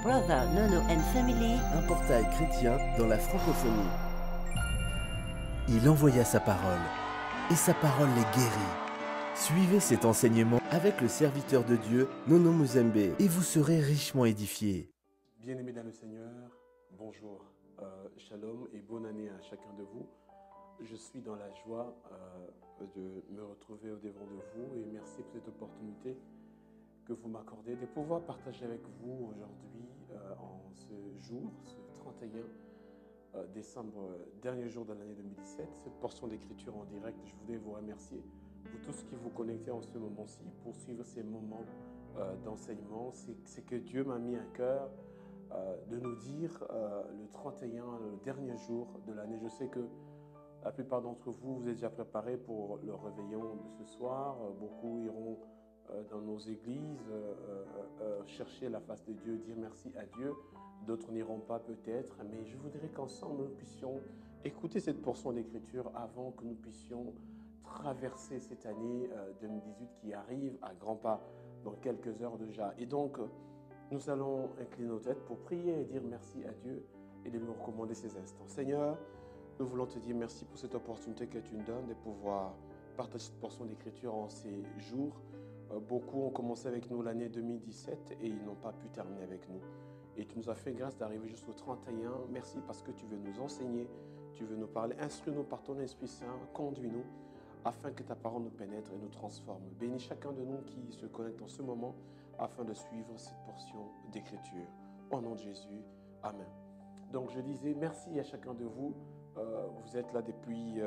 Brother Nono and Family, un portail chrétien dans la francophonie. Il envoya sa parole, et sa parole les guérit. Suivez cet enseignement avec le serviteur de Dieu, Nono Muzembe, et vous serez richement édifiés. Bien-aimés dans le Seigneur, bonjour, shalom et bonne année à chacun de vous. Je suis dans la joie de me retrouver au-devant de vous et merci pour cette opportunité que vous m'accordez de pouvoir partager avec vous aujourd'hui, en ce jour, ce 31 décembre, dernier jour de l'année 2017, cette portion d'écriture en direct. Je voudrais vous remercier, vous tous qui vous connectez en ce moment-ci, pour suivre ces moments d'enseignement. C'est que Dieu m'a mis à cœur de nous dire le 31, le dernier jour de l'année. Je sais que la plupart d'entre vous, vous êtes déjà préparés pour le réveillon de ce soir. Beaucoup iront dans nos églises chercher la face de Dieu, dire merci à Dieu. D'autres n'iront pas peut-être, mais je voudrais qu'ensemble nous puissions écouter cette portion d'écriture avant que nous puissions traverser cette année 2018 qui arrive à grands pas dans quelques heures déjà. Et donc, nous allons incliner nos têtes pour prier et dire merci à Dieu et de lui recommander ces instants. Seigneur, nous voulons te dire merci pour cette opportunité que tu nous donnes de pouvoir partager cette portion d'écriture en ces jours. Beaucoup ont commencé avec nous l'année 2017 et ils n'ont pas pu terminer avec nous. Et tu nous as fait grâce d'arriver jusqu'au 31. Merci parce que tu veux nous enseigner, tu veux nous parler. Instruis-nous par ton Esprit Saint, conduis-nous afin que ta parole nous pénètre et nous transforme. Bénis chacun de nous qui se connecte en ce moment afin de suivre cette portion d'écriture. Au nom de Jésus, Amen. Donc je disais merci à chacun de vous. Vous êtes là depuis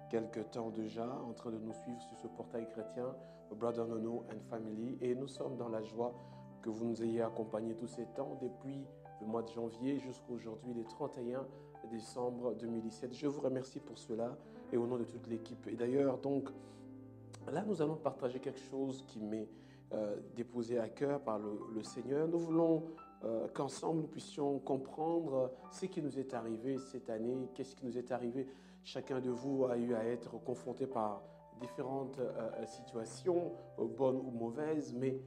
quelques temps déjà en train de nous suivre sur ce portail chrétien, Brother Nono and Family. Et nous sommes dans la joie que vous nous ayez accompagnés tous ces temps depuis le mois de janvier jusqu'à aujourd'hui, le 31 décembre 2017. Je vous remercie pour cela et au nom de toute l'équipe. Et d'ailleurs, donc, là, nous allons partager quelque chose qui m'est déposé à cœur par le Seigneur. Nous voulons qu'ensemble nous puissions comprendre ce qui nous est arrivé cette année, qu'est-ce qui nous est arrivé. Chacun de vous a eu à être confronté par différentes situations, bonnes ou mauvaises, mais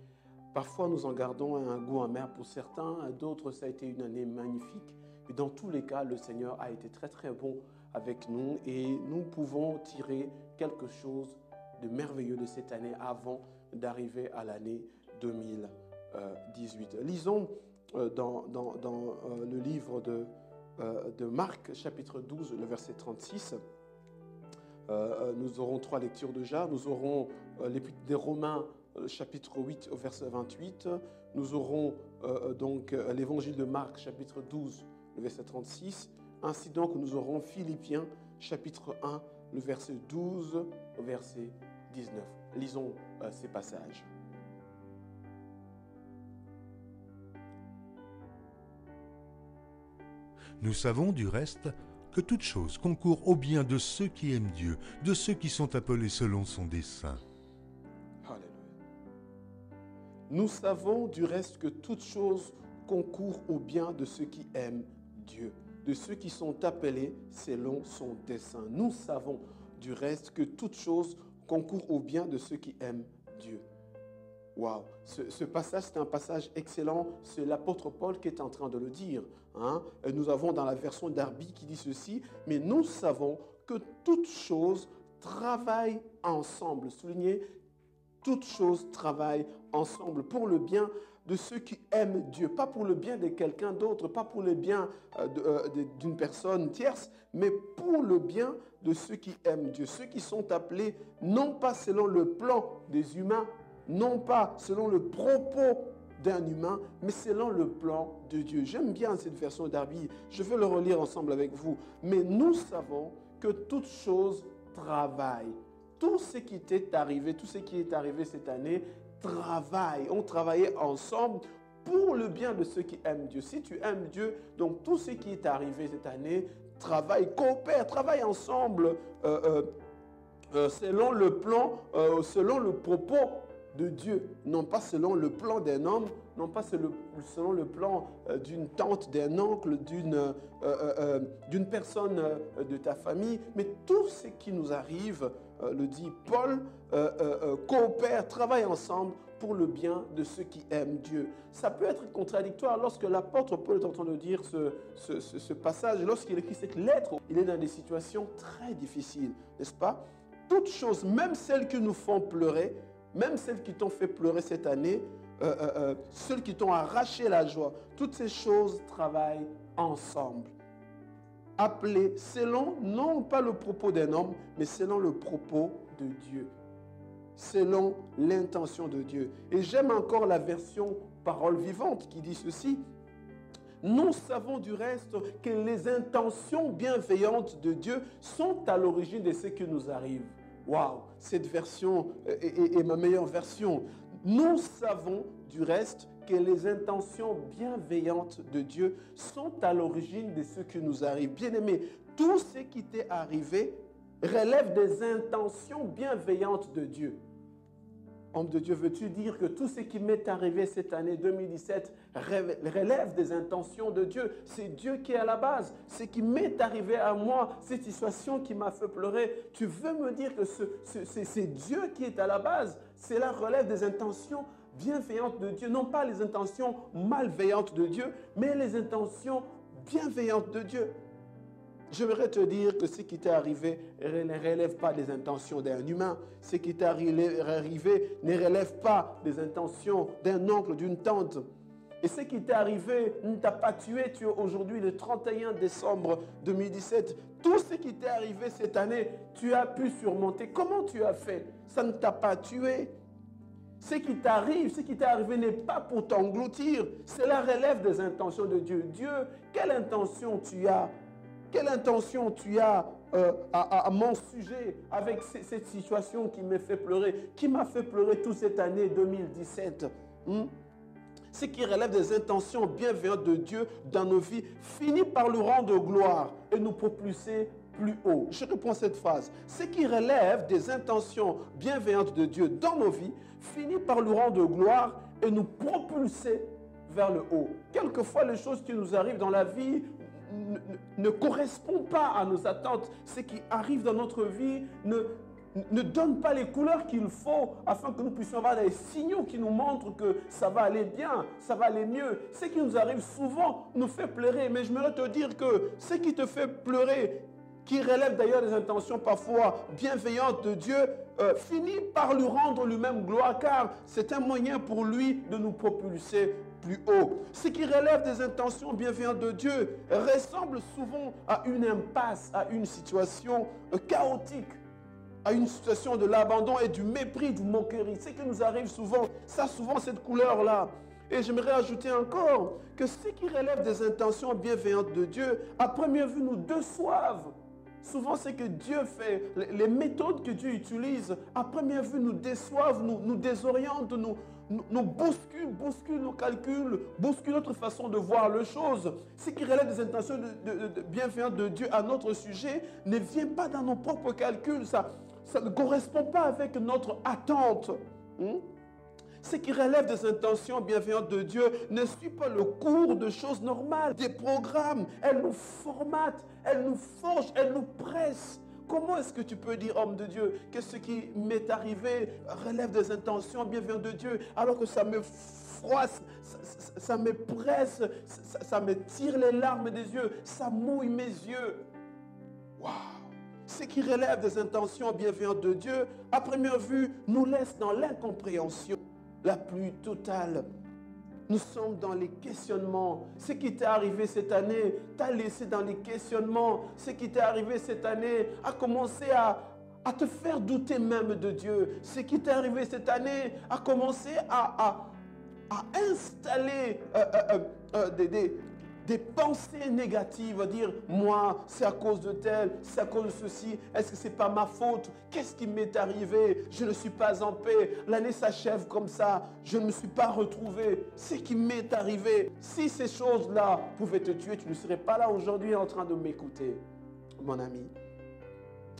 parfois nous en gardons un goût amer pour certains, d'autres ça a été une année magnifique. Et dans tous les cas, le Seigneur a été très très bon avec nous et nous pouvons tirer quelque chose de merveilleux de cette année avant d'arriver à l'année 2018. Lisons dans le livre de Marc, chapitre 12, le verset 36. Nous aurons 3 lectures déjà. Nous aurons l'Épître des Romains, chapitre 8, au verset 28. Nous aurons donc l'évangile de Marc, chapitre 12, le verset 36. Ainsi donc, nous aurons Philippiens, chapitre 1, le verset 12 au verset 19. Lisons ces passages. Nous savons du reste que toute chose concourt au bien de ceux qui aiment Dieu, de ceux qui sont appelés selon son dessein. Alléluia. Nous savons du reste que toute chose concourt au bien de ceux qui aiment Dieu, de ceux qui sont appelés selon son dessein. Nous savons du reste que toute chose concourt au bien de ceux qui aiment Dieu. Waouh, ce passage, c'est un passage excellent. C'est l'apôtre Paul qui est en train de le dire. Nous avons dans la version Darby qui dit ceci, mais nous savons que toute chose travaille ensemble. Soulignez, toute chose travaille ensemble pour le bien de ceux qui aiment Dieu. Pas pour le bien de quelqu'un d'autre, pas pour le bien d'une personne tierce, mais pour le bien de ceux qui aiment Dieu. Ceux qui sont appelés non pas selon le plan des humains, non pas selon le propos d'un humain, mais selon le plan de Dieu. J'aime bien cette version d'Arby, je vais le relire ensemble avec vous. Mais nous savons que toute chose travaille. Tout ce qui est arrivé cette année, travaille. On travaillait ensemble pour le bien de ceux qui aiment Dieu. Si tu aimes Dieu, donc tout ce qui est arrivé cette année, travaille, coopère, travaille ensemble selon le plan, selon le propos de Dieu, non pas selon le plan d'un homme, non pas selon le plan d'une tante, d'un oncle, d'une personne de ta famille, mais tout ce qui nous arrive, le dit Paul, coopère, travaille ensemble pour le bien de ceux qui aiment Dieu. Ça peut être contradictoire lorsque l'apôtre Paul est en train de dire ce passage. Lorsqu'il écrit cette lettre, il est dans des situations très difficiles, n'est-ce pas? Toutes choses, même celles qui nous font pleurer, même celles qui t'ont fait pleurer cette année, celles qui t'ont arraché la joie, toutes ces choses travaillent ensemble. Appelées selon, non pas le propos d'un homme, mais selon le propos de Dieu. Selon l'intention de Dieu. Et j'aime encore la version parole vivante qui dit ceci. Nous savons du reste que les intentions bienveillantes de Dieu sont à l'origine de ce qui nous arrive. Waouh, cette version est ma meilleure version. Nous savons du reste que les intentions bienveillantes de Dieu sont à l'origine de ce qui nous arrive. Bien-aimé, tout ce qui t'est arrivé relève des intentions bienveillantes de Dieu. Homme de Dieu, veux-tu dire que tout ce qui m'est arrivé cette année 2017 relève des intentions de Dieu? C'est Dieu qui est à la base. Ce qui m'est arrivé à moi, cette situation qui m'a fait pleurer, tu veux me dire que c'est Dieu qui est à la base? Cela relève des intentions bienveillantes de Dieu, non pas les intentions malveillantes de Dieu, mais les intentions bienveillantes de Dieu. J'aimerais te dire que ce qui t'est arrivé ne relève pas des intentions d'un humain. Ce qui t'est arrivé ne relève pas des intentions d'un oncle, d'une tante. Et ce qui t'est arrivé ne t'a pas tué. Tu es aujourd'hui le 31 décembre 2017. Tout ce qui t'est arrivé cette année, tu as pu surmonter. Comment tu as fait? Ça ne t'a pas tué. Ce qui t'arrive, ce qui t'est arrivé n'est pas pour t'engloutir. Cela relève des intentions de Dieu. Dieu, quelle intention tu as? Quelle intention tu as à mon sujet avec cette situation qui me fait pleurer, qui m'a fait pleurer toute cette année 2017? Ce qui relève des intentions bienveillantes de Dieu dans nos vies finit par nous rendre gloire et nous propulser plus haut. Je reprends cette phrase. Ce qui relève des intentions bienveillantes de Dieu dans nos vies finit par nous rendre gloire et nous propulser vers le haut. Quelquefois, les choses qui nous arrivent dans la vie ne correspond pas à nos attentes. Ce qui arrive dans notre vie ne donne pas les couleurs qu'il faut afin que nous puissions avoir des signaux qui nous montrent que ça va aller bien, ça va aller mieux. Ce qui nous arrive souvent nous fait pleurer, mais je voudrais te dire que ce qui te fait pleurer, qui relève d'ailleurs des intentions parfois bienveillantes de Dieu, finit par lui rendre lui-même gloire, car c'est un moyen pour lui de nous propulser plus haut. Ce qui relève des intentions bienveillantes de Dieu ressemble souvent à une impasse, à une situation chaotique, à une situation de l'abandon et du mépris, du moquerie. Ce qui nous arrive souvent, ça a souvent cette couleur-là. Et j'aimerais ajouter encore que ce qui relève des intentions bienveillantes de Dieu, à première vue, nous déçoivent. Souvent, c'est que Dieu fait, les méthodes que Dieu utilise, à première vue, nous déçoivent, nous désorientent, nous bousculent nos calculs, bousculent notre façon de voir les choses. Ce qui relève des intentions bienveillantes de Dieu à notre sujet ne vient pas dans nos propres calculs, ça ne correspond pas avec notre attente. Ce qui relève des intentions bienveillantes de Dieu ne suit pas le cours de choses normales, des programmes. Elle nous formate, elle nous forge, elle nous presse. Comment est-ce que tu peux dire, homme de Dieu, que ce qui m'est arrivé relève des intentions bienveillantes de Dieu, alors que ça me froisse, ça me presse, ça me tire les larmes des yeux, ça mouille mes yeux? Waouh! Ce qui relève des intentions bienveillantes de Dieu, à première vue, nous laisse dans l'incompréhension la plus totale. Nous sommes dans les questionnements. Ce qui t'est arrivé cette année t'a laissé dans les questionnements. Ce qui t'est arrivé cette année a commencé à te faire douter même de Dieu. Ce qui t'est arrivé cette année a commencé à installer des pensées négatives, à dire moi c'est à cause de tel, c'est à cause de ceci, est-ce que c'est pas ma faute, qu'est-ce qui m'est arrivé, je ne suis pas en paix, l'année s'achève comme ça, je ne me suis pas retrouvé, ce qui m'est arrivé. Si ces choses-là pouvaient te tuer, tu ne serais pas là aujourd'hui en train de m'écouter, mon ami.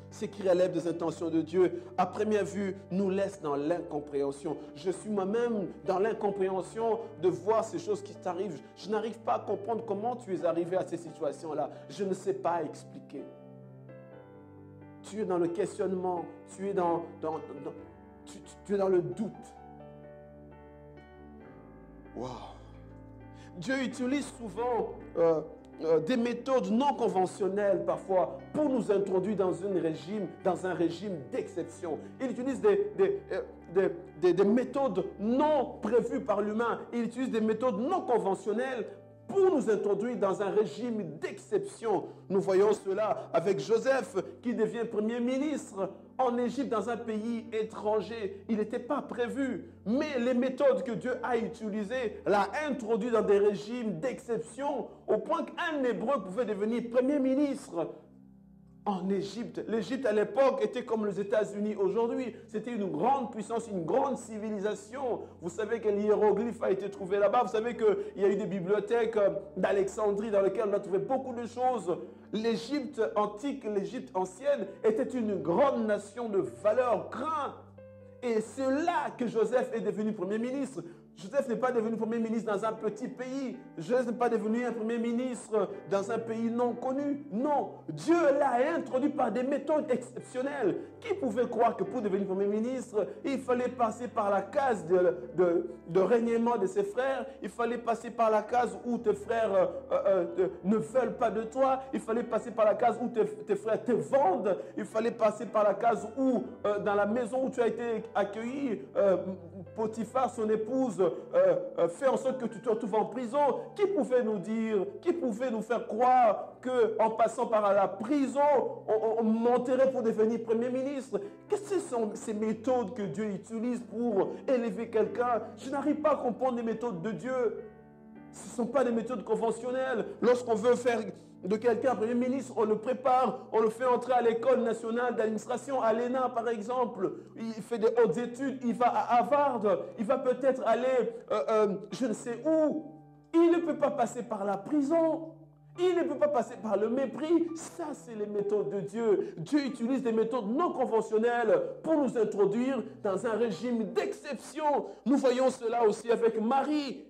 Ce qui relève des intentions de Dieu, à première vue, nous laisse dans l'incompréhension. Je suis moi-même dans l'incompréhension de voir ces choses qui t'arrivent. Je n'arrive pas à comprendre comment tu es arrivé à ces situations-là. Je ne sais pas expliquer. Tu es dans le questionnement, tu es dans le doute. Wow. Dieu utilise souvent des méthodes non conventionnelles parfois pour nous introduire dans un régime d'exception. Il utilise des méthodes non prévues par l'humain. Il utilise des méthodes non conventionnelles pour nous introduire dans un régime d'exception. Nous voyons cela avec Joseph qui devient Premier ministre en Égypte, dans un pays étranger. Il n'était pas prévu, mais les méthodes que Dieu a utilisées l'a introduit dans des régimes d'exception au point qu'un Hébreu pouvait devenir Premier ministre en Égypte. L'Égypte à l'époque était comme les États-Unis aujourd'hui. C'était une grande puissance, une grande civilisation. Vous savez que l'hiéroglyphe a été trouvé là-bas. Vous savez qu'il y a eu des bibliothèques d'Alexandrie dans lesquelles on a trouvé beaucoup de choses. L'Égypte antique, l'Égypte ancienne était une grande nation de valeur, crainte. Et c'est là que Joseph est devenu Premier ministre. Joseph n'est pas devenu Premier ministre dans un petit pays. Joseph n'est pas devenu un Premier ministre dans un pays non connu. Non, Dieu l'a introduit par des méthodes exceptionnelles. Qui pouvait croire que pour devenir Premier ministre, il fallait passer par la case de règnement de ses frères. Il fallait passer par la case où tes frères ne veulent pas de toi. Il fallait passer par la case où tes frères te vendent. Il fallait passer par la case où, dans la maison où tu as été accueilli, Potiphar, son épouse, fait en sorte que tu te retrouves en prison. Qui pouvait nous dire, qui pouvait nous faire croire qu'en passant par la prison, on monterait pour devenir Premier ministre? Qu'est-ce que sont ces méthodes que Dieu utilise pour élever quelqu'un? Je n'arrive pas à comprendre les méthodes de Dieu. Ce ne sont pas des méthodes conventionnelles. Lorsqu'on veut faire de quelqu'un Premier ministre, on le prépare, on le fait entrer à l'école nationale d'administration, à l'ENA par exemple. Il fait des hautes études, il va à Harvard, il va peut-être aller je ne sais où. Il ne peut pas passer par la prison. Il ne peut pas passer par le mépris. Ça, c'est les méthodes de Dieu. Dieu utilise des méthodes non conventionnelles pour nous introduire dans un régime d'exception. Nous voyons cela aussi avec Marie.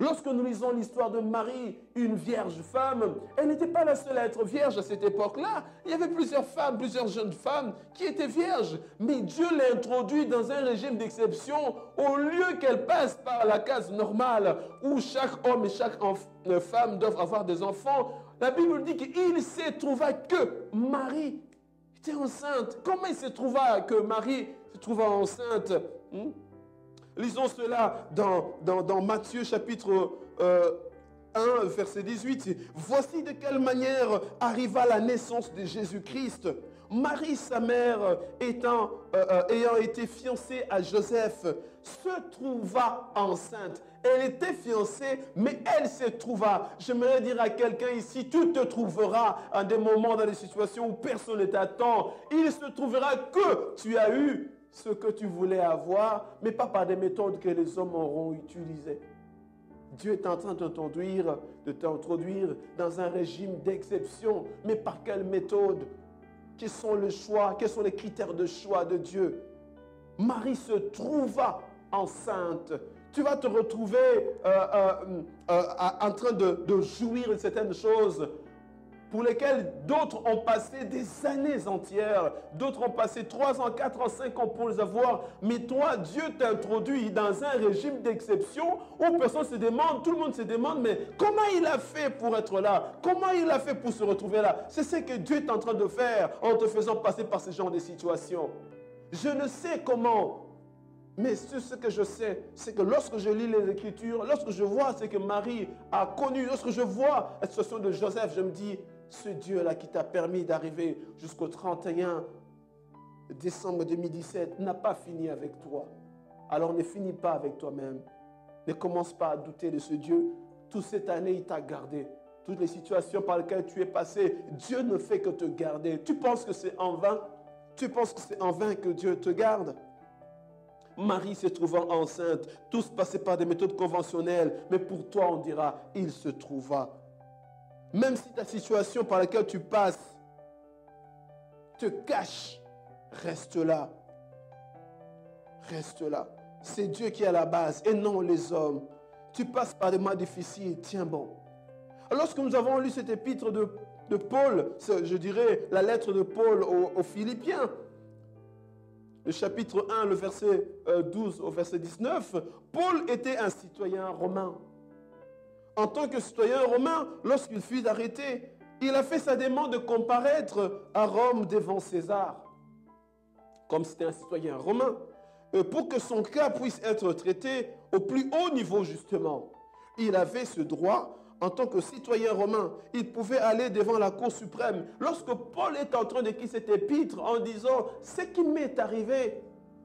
Lorsque nous lisons l'histoire de Marie, une vierge femme, elle n'était pas la seule à être vierge à cette époque-là. Il y avait plusieurs femmes, plusieurs jeunes femmes qui étaient vierges. Mais Dieu l'a introduite dans un régime d'exception au lieu qu'elle passe par la case normale où chaque homme et chaque femme doivent avoir des enfants. La Bible dit qu'il se trouva que Marie était enceinte. Comment il se trouva que Marie se trouva enceinte? Lisons cela dans Matthieu chapitre 1, verset 18. Voici de quelle manière arriva la naissance de Jésus-Christ. Marie, sa mère, ayant été fiancée à Joseph, se trouva enceinte. Elle était fiancée, mais elle se trouva. J'aimerais dire à quelqu'un ici, tu te trouveras à des moments, dans des situations où personne ne t'attend. Il se trouvera que tu as eu ce que tu voulais avoir, mais pas par des méthodes que les hommes auront utilisées. Dieu est en train de t'introduire dans un régime d'exception. Mais par quelle méthode? Quels sont les choix? Quels sont les critères de choix de Dieu? Marie se trouva enceinte. Tu vas te retrouver en train de jouir de certaines choses pour lesquelles d'autres ont passé des années entières. D'autres ont passé 3 ans, 4 ans, 5 ans pour les avoir. Mais toi, Dieu t'introduit dans un régime d'exception où personne se demande, tout le monde se demande, mais comment il a fait pour être là? Comment il a fait pour se retrouver là? C'est ce que Dieu est en train de faire en te faisant passer par ce genre de situation. Je ne sais comment, mais ce que je sais, c'est que lorsque je lis les Écritures, lorsque je vois ce que Marie a connu, lorsque je vois la situation de Joseph, je me dis, ce Dieu-là qui t'a permis d'arriver jusqu'au 31 décembre 2017 n'a pas fini avec toi. Alors ne finis pas avec toi-même. Ne commence pas à douter de ce Dieu. Toute cette année, il t'a gardé. Toutes les situations par lesquelles tu es passé, Dieu ne fait que te garder. Tu penses que c'est en vain? Tu penses que c'est en vain que Dieu te garde? Marie se trouvant enceinte, tous passaient par des méthodes conventionnelles, mais pour toi, on dira, il se trouva. Même si ta situation par laquelle tu passes te cache, reste là. Reste là. C'est Dieu qui est à la base et non les hommes. Tu passes par des moments difficiles, tiens bon. Lorsque nous avons lu cet épître de Paul, je dirais la lettre de Paul aux Philippiens, le chapitre 1, le verset 12 au verset 19, Paul était un citoyen romain. En tant que citoyen romain, lorsqu'il fut arrêté, il a fait sa demande de comparaître à Rome devant César. Comme c'était un citoyen romain, pour que son cas puisse être traité au plus haut niveau justement. Il avait ce droit en tant que citoyen romain. Il pouvait aller devant la Cour suprême. Lorsque Paul est en train d'écrire cet épître en disant « Ce qui m'est arrivé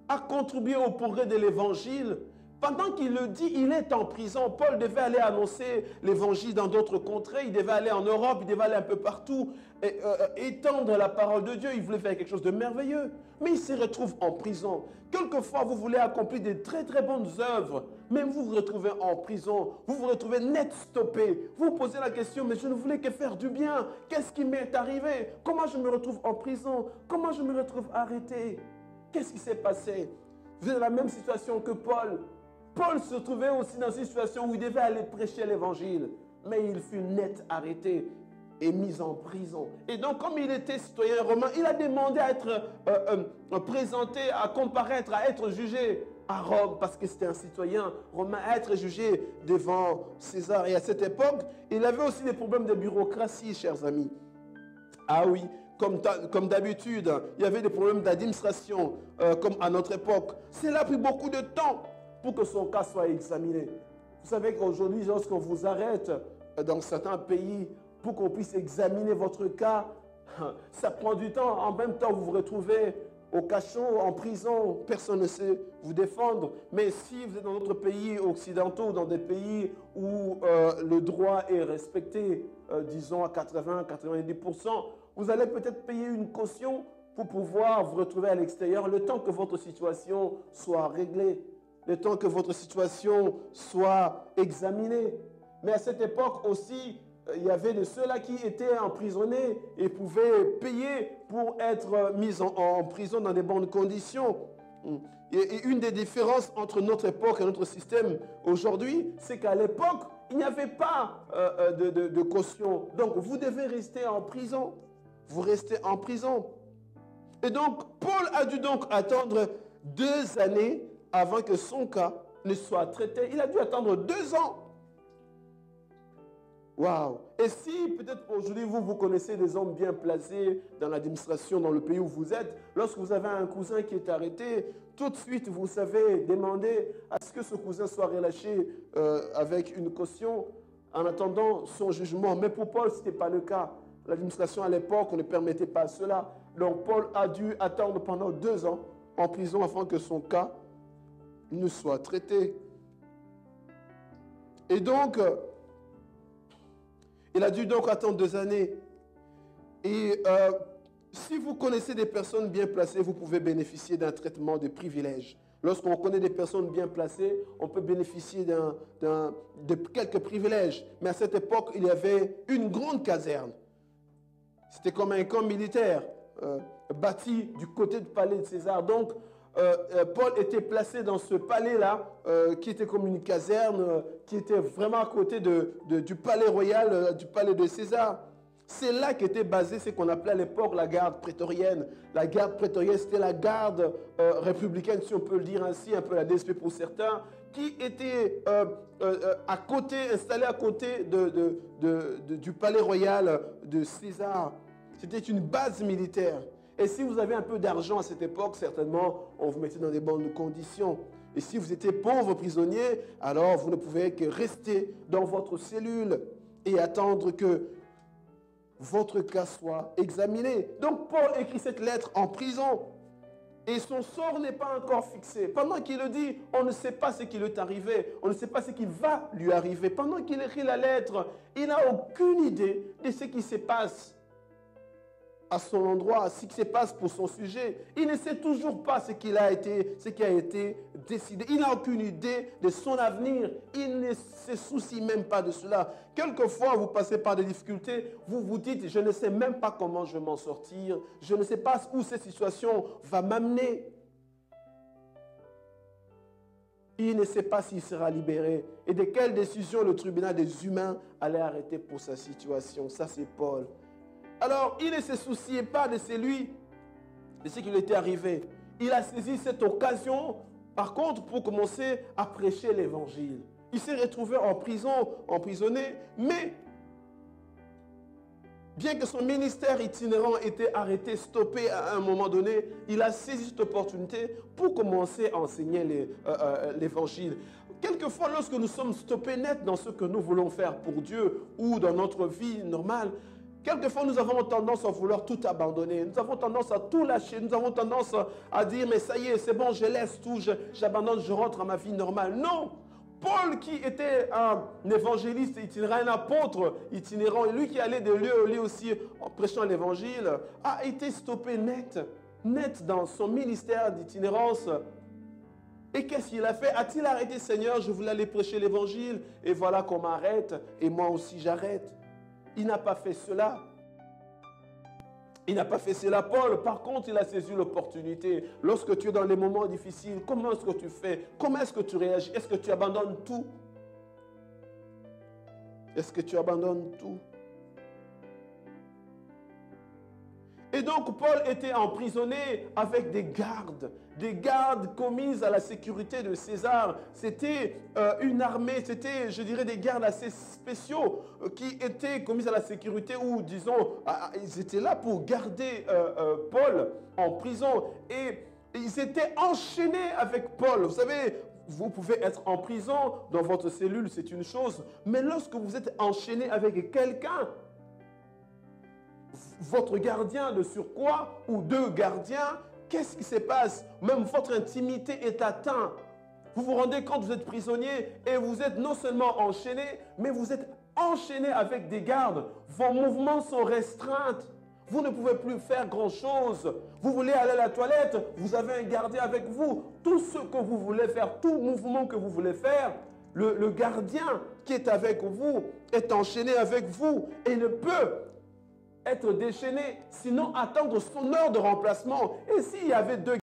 a contribué au progrès de l'évangile », pendant qu'il le dit, il est en prison. Paul devait aller annoncer l'évangile dans d'autres contrées. Il devait aller en Europe, il devait aller un peu partout, étendre la parole de Dieu. Il voulait faire quelque chose de merveilleux. Mais il se retrouve en prison. Quelquefois, vous voulez accomplir de très très bonnes œuvres, mais vous vous retrouvez en prison. Vous vous retrouvez net stoppé. Vous vous posez la question, mais je ne voulais que faire du bien. Qu'est-ce qui m'est arrivé? Comment je me retrouve en prison? Comment je me retrouve arrêté? Qu'est-ce qui s'est passé? Vous êtes dans la même situation que Paul. Paul se trouvait aussi dans une situation où il devait aller prêcher l'évangile, mais il fut net arrêté et mis en prison. Et donc, comme il était citoyen romain, il a demandé à être présenté, à comparaître, à être jugé à Rome, parce que c'était un citoyen romain, à être jugé devant César. Et à cette époque, il avait aussi des problèmes de bureaucratie, chers amis. Ah oui, comme d'habitude, il y avait des problèmes d'administration, comme à notre époque. Cela a pris beaucoup de temps pour que son cas soit examiné. Vous savez qu'aujourd'hui, lorsqu'on vous arrête dans certains pays pour qu'on puisse examiner votre cas, ça prend du temps. En même temps, vous vous retrouvez au cachot, en prison, personne ne sait vous défendre. Mais si vous êtes dans d'autres pays occidentaux, dans des pays où le droit est respecté, disons à 80-90%, vous allez peut-être payer une caution pour pouvoir vous retrouver à l'extérieur le temps que votre situation soit réglée, le temps que votre situation soit examinée. Mais à cette époque aussi, il y avait de ceux-là qui étaient emprisonnés et pouvaient payer pour être mis en prison dans de bonnes conditions. Et une des différences entre notre époque et notre système aujourd'hui, c'est qu'à l'époque, il n'y avait pas de caution. Donc, vous devez rester en prison. Vous restez en prison. Et donc, Paul a dû donc attendre 2 années avant que son cas ne soit traité. Il a dû attendre 2 ans. Waouh! Et si peut-être aujourd'hui vous connaissez des hommes bien placés dans l'administration, dans le pays où vous êtes, lorsque vous avez un cousin qui est arrêté, tout de suite vous savez demander à ce que ce cousin soit relâché avec une caution en attendant son jugement. Mais pour Paul, ce n'était pas le cas. L'administration à l'époque, on ne permettait pas cela. Donc Paul a dû attendre pendant 2 ans en prison afin que son cas ne soit traité. Et donc, il a dû donc attendre 2 années. Et si vous connaissez des personnes bien placées, vous pouvez bénéficier d'un traitement de privilège. Lorsqu'on connaît des personnes bien placées, on peut bénéficier de quelques privilèges. Mais à cette époque, il y avait une grande caserne. C'était comme un camp militaire bâti du côté du palais de César. Donc, Paul était placé dans ce palais-là, qui était comme une caserne, qui était vraiment à côté du palais royal, du palais de César. C'est là qu'était basée ce qu'on appelait à l'époque la garde prétorienne. La garde prétorienne, c'était la garde républicaine, si on peut le dire ainsi, un peu la DSP pour certains, qui était à côté, installée à côté du palais royal de César. C'était une base militaire. Et si vous avez un peu d'argent à cette époque, certainement, on vous mettait dans des bonnes conditions. Et si vous étiez pauvre prisonnier, alors vous ne pouvez que rester dans votre cellule et attendre que votre cas soit examiné. Donc Paul écrit cette lettre en prison et son sort n'est pas encore fixé. Pendant qu'il le dit, on ne sait pas ce qui lui est arrivé, on ne sait pas ce qui va lui arriver. Pendant qu'il écrit la lettre, il n'a aucune idée de ce qui se passe à son endroit, ce qui se passe pour son sujet. Il ne sait toujours pas ce qui a été décidé. Il n'a aucune idée de son avenir. Il ne se soucie même pas de cela. Quelquefois, vous passez par des difficultés, vous vous dites, je ne sais même pas comment je vais m'en sortir. Je ne sais pas où cette situation va m'amener. Il ne sait pas s'il sera libéré et de quelle décision le tribunal des humains allait arrêter pour sa situation. Ça, c'est Paul. Alors, il ne se souciait pas de celui, de ce qui lui était arrivé. il a saisi cette occasion, par contre, pour commencer à prêcher l'évangile. Il s'est retrouvé en prison, emprisonné, mais bien que son ministère itinérant était arrêté, stoppé à un moment donné, il a saisi cette opportunité pour commencer à enseigner l'évangile. Quelquefois, lorsque nous sommes stoppés net dans ce que nous voulons faire pour Dieu ou dans notre vie normale, quelquefois nous avons tendance à vouloir tout abandonner. Nous avons tendance à tout lâcher. Nous avons tendance à dire, mais ça y est, c'est bon, je laisse tout, j'abandonne, je rentre à ma vie normale. Non! Paul, qui était un évangéliste itinérant, un apôtre itinérant, et lui qui allait de lieu en lieu aussi en prêchant l'évangile, a été stoppé net dans son ministère d'itinérance. Et qu'est-ce qu'il a fait? A-t-il arrêté, Seigneur, je voulais aller prêcher l'évangile, et voilà qu'on m'arrête, et moi aussi j'arrête? Il n'a pas fait cela. Il n'a pas fait cela, Paul. Par contre, il a saisi l'opportunité. Lorsque tu es dans les moments difficiles, comment est-ce que tu fais? Comment est-ce que tu réagis? Est-ce que tu abandonnes tout? Est-ce que tu abandonnes tout? Et donc, Paul était emprisonné avec des gardes commises à la sécurité de César. C'était une armée, c'était, je dirais, des gardes assez spéciaux qui étaient commises à la sécurité ou, disons, ils étaient là pour garder Paul en prison. Et ils étaient enchaînés avec Paul. Vous savez, vous pouvez être en prison dans votre cellule, c'est une chose. Mais lorsque vous êtes enchaîné avec quelqu'un, votre gardien de surcroît ou deux gardiens, qu'est-ce qui se passe? Même votre intimité est atteinte. Vous vous rendez compte, vous êtes prisonnier et vous êtes non seulement enchaîné, mais vous êtes enchaîné avec des gardes. Vos mouvements sont restreints. Vous ne pouvez plus faire grand-chose. Vous voulez aller à la toilette, vous avez un gardien avec vous. Tout ce que vous voulez faire, tout mouvement que vous voulez faire, le gardien qui est avec vous est enchaîné avec vous et ne peut être déchaîné, sinon attendre son heure de remplacement. Et s'il y avait deux